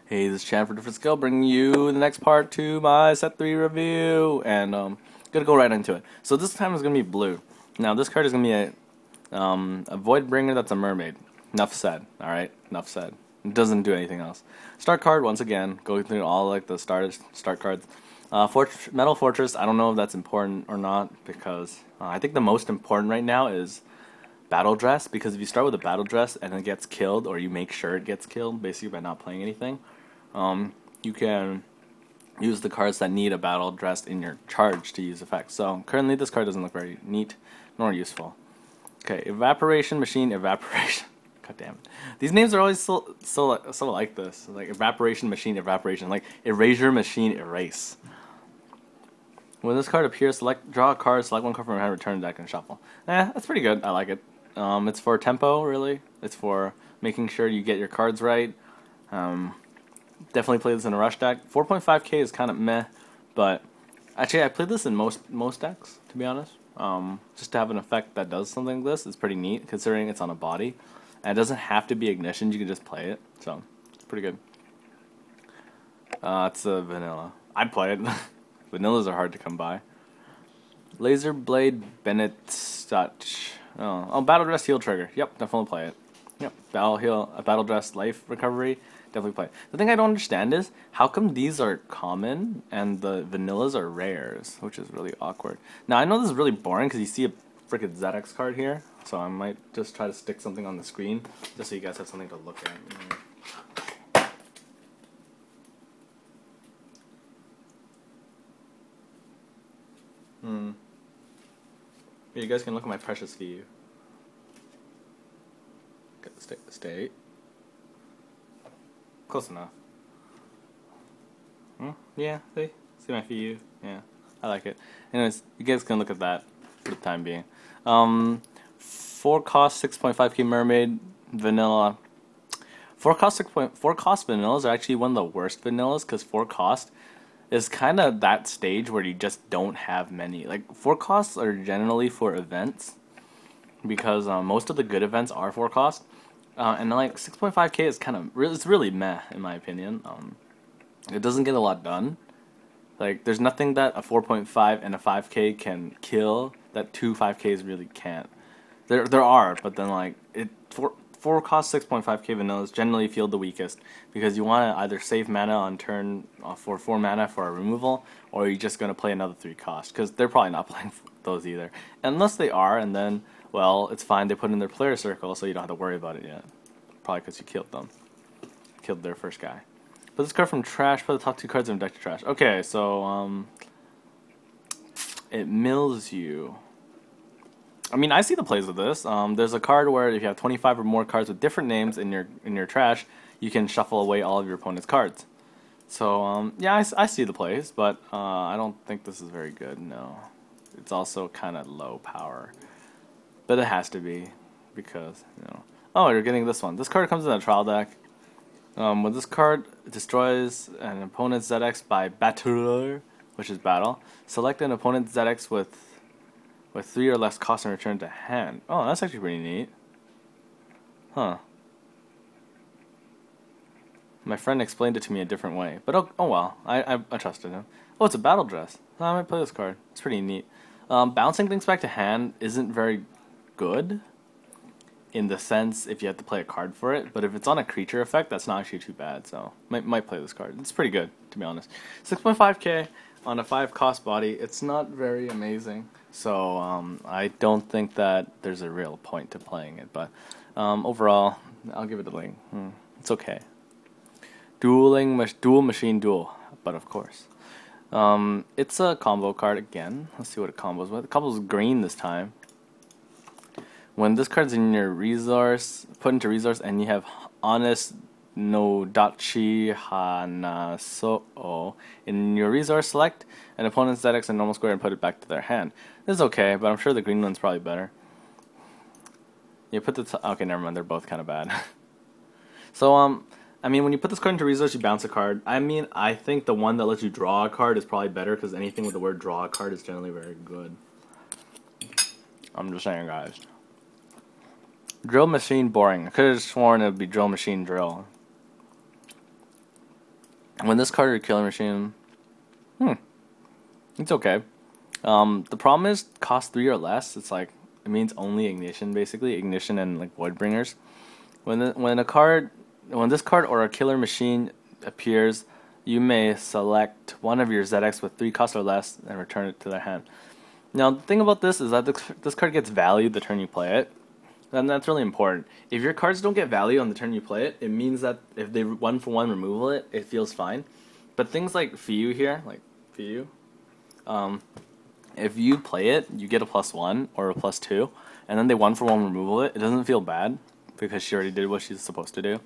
Hey, this is Chad for Different Skill, bringing you the next part to my set 3 review, and gonna go right into it. So this time is gonna be blue. Now this card is gonna be a Void Bringer that's a mermaid. Enough said. All right, enough said. It doesn't do anything else. Start card once again. Going through all like the start cards. Metal Fortress. I don't know if that's important or not because I think the most important right now is Battle Dress, because if you start with a Battle Dress and it gets killed, or you make sure it gets killed, basically by not playing anything, you can use the cards that need a Battle Dress in your charge to use effects. So currently this card doesn't look very neat nor useful. Okay, Evaporation Machine, Evaporation. God damn it. These names are always so like this. Like Evaporation Machine, Evaporation. Like Erasure Machine, Erase. When this card appears, draw a card, select one card from your hand, return deck, and shuffle. That's pretty good. I like it. It's for tempo, really. It's for making sure you get your cards right. Definitely play this in a rush deck. 4.5k is kind of meh, but actually I played this in most decks, to be honest. Just to have an effect that does something like this is pretty neat, considering it's on a body. And it doesn't have to be Ignition, you can just play it. So, it's pretty good. It's a vanilla. I'd play it. Vanillas are hard to come by. Laser Blade Bennett's Touch. Oh, Battle Dress Heal Trigger. Yep, definitely play it. Yep, Battle Dress Life Recovery. Definitely play it. The thing I don't understand is how come these are common and the vanillas are rares, which is really awkward. Now I know this is really boring because you see a freaking ZX card here, so I might just try to stick something on the screen just so you guys have something to look at. You guys can look at my precious view. Stay. Close enough. Yeah, see my view. Yeah, I like it. Anyways, you guys can look at that for the time being. 4 cost 6.5k mermaid vanilla. 4 cost vanillas are actually one of the worst vanillas because 4 cost is kind of that stage where you just don't have many. Like 4 costs are generally for events because most of the good events are 4 cost. And like 6.5k is kind of it's really meh in my opinion. It doesn't get a lot done. Like there's nothing that a 4.5 and a 5k can kill that 2 5ks really can't. There are, but then like 4 cost 6.5k vanillas generally feel the weakest because you want to either save mana on turn for 4 mana for a removal, or you're just gonna play another 3 cost because they're probably not playing those either. Unless they are, and then well, it's fine. They put in their player circle, so you don't have to worry about it yet. Probably because you killed them, killed their first guy. Put this card from trash. Put the top 2 cards in deck to trash. Okay, so it mills you. I mean, I see the plays of this. There's a card where if you have 25 or more cards with different names in your trash, you can shuffle away all of your opponent's cards. So yeah, I see the plays, but I don't think this is very good. No, it's also kind of low power, but it has to be because Oh, you're getting this one. This card comes in a trial deck. When this card destroys an opponent's ZX by Battle, which is battle, select an opponent's ZX with 3 or less cost and return to hand. Oh, that's actually pretty neat. Huh. My friend explained it to me a different way, but oh well, I trusted him. Oh, it's a Battle Dress. Oh, I might play this card. It's pretty neat. Bouncing things back to hand isn't very good in the sense if you have to play a card for it, but if it's on a creature effect, that's not actually too bad, so might play this card. It's pretty good, to be honest. 6.5k on a 5 cost body, it's not very amazing, so I don't think that there's a real point to playing it, but overall, I'll give it a link. It's okay. Dual Machine Duel, but of course. It's a combo card again. Let's see what it combos with. It combos green this time. When this card's in your resource, put into resource, and you have Honest no Dachi Hanaso in your resource, select an opponent's ZX and normal square and put it back to their hand. This is okay, but I'm sure the green one's probably better. You put the okay, never mind. They're both kind of bad. So I mean, when you put this card into resource, you bounce a card. I mean, I think the one that lets you draw a card is probably better because anything with the word draw a card is generally very good. I'm just saying, guys. Drill Machine boring. I could have sworn it would be Drill Machine Drill. When this card or Killer Machine, it's okay. The problem is cost 3 or less. It's like it means only Ignition, basically Ignition and like Voidbringers. When this card or a Killer Machine appears, you may select one of your ZX with 3 costs or less and return it to their hand. Now the thing about this is that this card gets value the turn you play it, and that's really important. If your cards don't get value on the turn you play it, it means that if they 1-for-1 removal it, it feels fine. But things like Fiu here, like Fiu, if you play it, you get a +1 or a +2, and then they 1-for-1 removal it, it doesn't feel bad because she already did what she's supposed to do.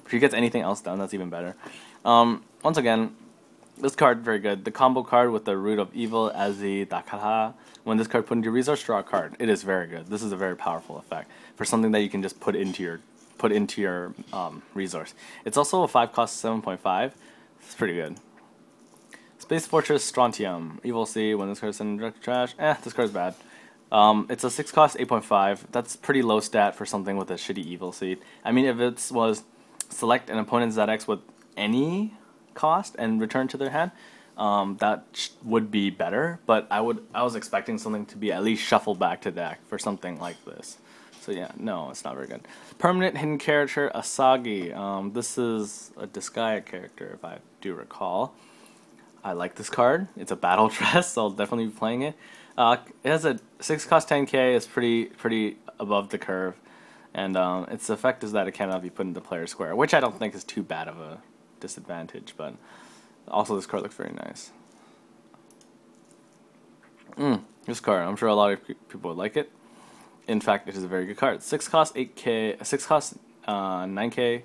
If she gets anything else done, that's even better. Once again, this card very good. The combo card with the Root of Evil as the Dakara. When this card put into your resource, draw a card. It is very good. This is a very powerful effect for something that you can just put into your resource. It's also a 5-cost 7.5. It's pretty good. Space Fortress Strontium. Evil Sea. When this card is sent in direct trash, this card's bad. It's a 6-cost 8.5. That's pretty low stat for something with a shitty Evil Seed. I mean, if it was select an opponent's ZX with any cost and return to their hand, that would be better. But I was expecting something to be at least shuffled back to deck for something like this. So yeah, no, it's not very good. Permanent hidden character Asagi. This is a Disgaea character, if I do recall. I like this card. It's a battle dress, so I'll definitely be playing it. It has a 6-cost 10k. It's pretty above the curve, and its effect is that it cannot be put into player square, which I don't think is too bad of a disadvantage. But also, this card looks very nice. This card, I'm sure a lot of people would like it. In fact, it is a very good card. 6-cost 8k, 6-cost 9k.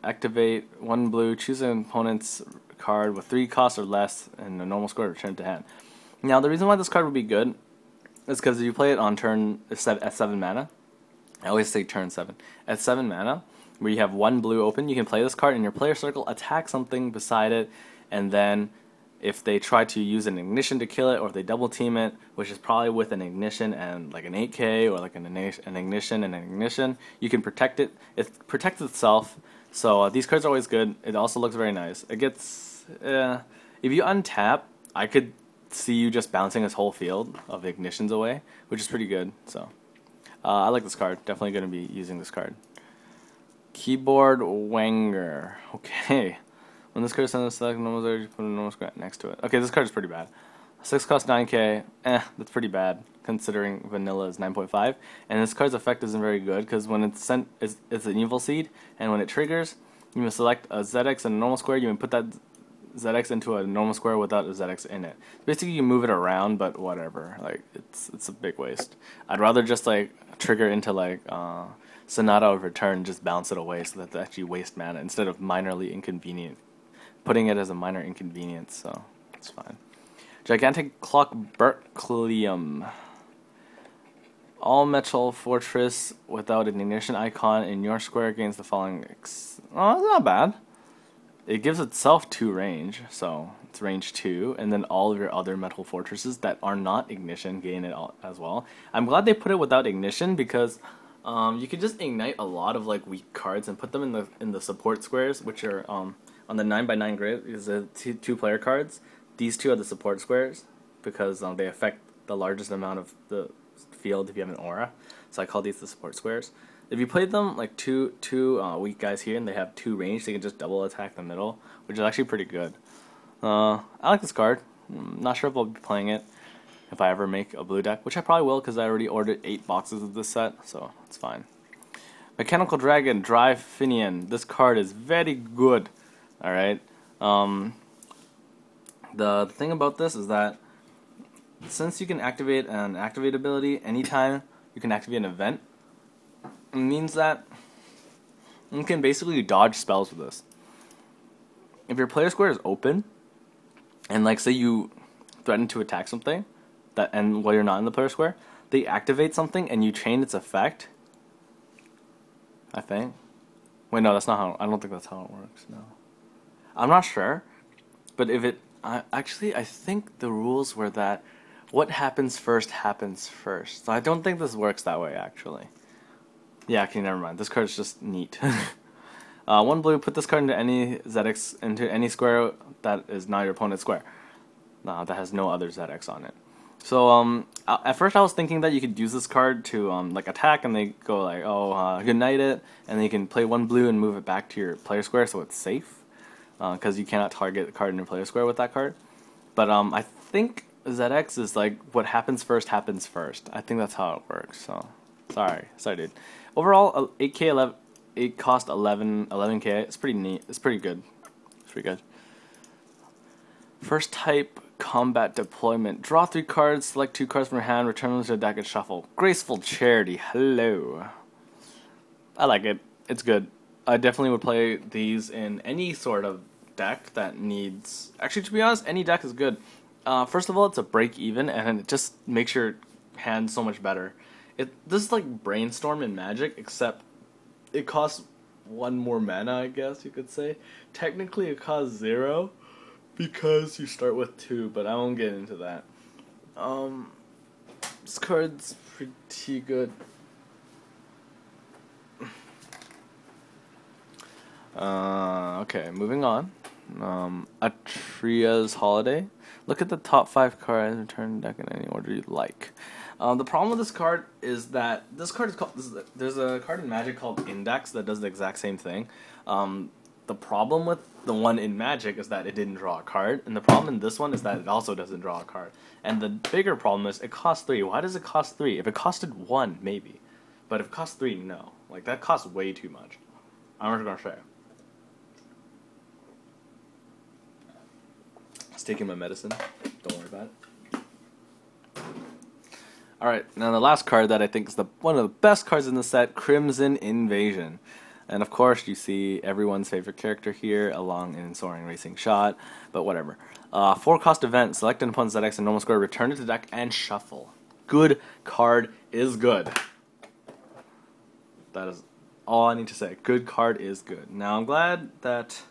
Activate 1 blue. Choose an opponent's card with 3 costs or less and a normal score, return to hand. Now, the reason why this card would be good is because if you play it on turn at 7 mana, I always say turn 7. At 7 mana, where you have 1 blue open, you can play this card in your player circle, attack something beside it, and then if they try to use an Ignition to kill it, or if they double team it, which is probably with an Ignition and like an 8k, or like an Ignition and an Ignition, you can protect it. It protects itself, so these cards are always good. It also looks very nice. It gets, if you untap, I could see you just bouncing this whole field of Ignitions away, which is pretty good. So I like this card. Definitely going to be using this card. Keyboard Wanger. Okay. When this card is sent to select normal square, you put a normal square next to it. Okay, this card is pretty bad. 6-cost 9k. That's pretty bad considering vanilla is 9.5. And this card's effect isn't very good because when it's sent, it's an Evil Seed, and when it triggers, you must select a ZX and a normal square. You can put that ZX into a normal square without a ZX in it. Basically, you move it around, but whatever. Like it's a big waste. I'd rather just like trigger into like Sonata of Return, and just bounce it away so that they actually waste mana instead of minorly inconvenient. Putting it as a minor inconvenience, so it's fine. Gigantic Clock Berkelium. All Metal Fortress without an Ignition icon in your square gains the following. Oh, that's not bad. It gives itself 2 range, so it's range 2, and then all of your other Metal Fortresses that are not Ignition gain it all as well. I'm glad they put it without Ignition because you could just ignite a lot of like weak cards and put them in the support squares, which are on the 9x9 grid is the 2-player cards. These 2 are the support squares because they affect the largest amount of the field if you have an aura. So I call these the support squares. If you played them like two weak guys here and they have 2 range, they can just double attack the middle, which is actually pretty good. I like this card. I'm not sure if I'll be playing it if I ever make a blue deck, which I probably will because I already ordered 8 boxes of this set, so it's fine. Mechanical Dragon, Drive Finian. This card is very good. Alright. The thing about this is that since you can activate an activate ability anytime you can activate an event, it means that you can basically dodge spells with this. If your player square is open, and like say you threaten to attack something, and while you're not in the player square, they activate something and you chain its effect. I think. Wait, no, that's not how. I don't think that's how it works. No, I'm not sure. But if it, actually, I think the rules were that what happens first happens first. So I don't think this works that way, actually. Yeah, okay, never mind. This card's just neat. One blue, put this card into any ZX, into any square that is not your opponent's square. That has no other ZX on it. So at first I was thinking that you could use this card to like attack, and they go like, oh, ignite it, and then you can play one blue and move it back to your player square, so it's safe, because you cannot target the card in your player square with that card. But I think ZX is like what happens first happens first. I think that's how it works. So sorry, dude. Overall, 8K 11, 8 cost 11K. It's pretty neat. It's pretty good. It's pretty good. First type. Combat deployment. Draw 3 cards, select 2 cards from your hand, return them to the deck and shuffle. Graceful Charity. Hello. I like it. It's good. I definitely would play these in any sort of deck that needs... Actually, to be honest, any deck is good. First of all, it's a break even, and it just makes your hand so much better. This is like Brainstorm in Magic, except it costs 1 more mana, I guess you could say. Technically, it costs 0. Because you start with 2, but I won't get into that. This card's pretty good. Okay, moving on. Atria's Holiday. Look at the top 5 cards and return the deck in any order you like. The problem with this card is that this card is called... There's a card in Magic called Index that does the exact same thing. The problem with the one in Magic is that it didn't draw a card, and the problem in this one is that it also doesn't draw a card. And the bigger problem is it costs 3. Why does it cost 3? If it costed 1, maybe. But if it costs 3, no. Like, that costs way too much. I'm just gonna say. Just taking my medicine. Don't worry about it. Alright, now the last card that I think is one of the best cards in the set, Crimson Invasion. And of course, you see everyone's favorite character here, along in Soaring Racing Shot, but whatever. 4 cost event, select an opponent's ZX and normal square, return it to the deck, and shuffle. Good card is good. That is all I need to say. Good card is good. Now, I'm glad that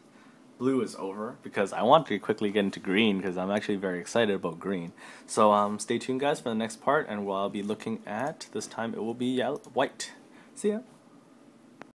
blue is over, because I want to quickly get into green, because I'm actually very excited about green. So stay tuned, guys, for the next part, and what I'll be looking at, this time it will be white. See ya!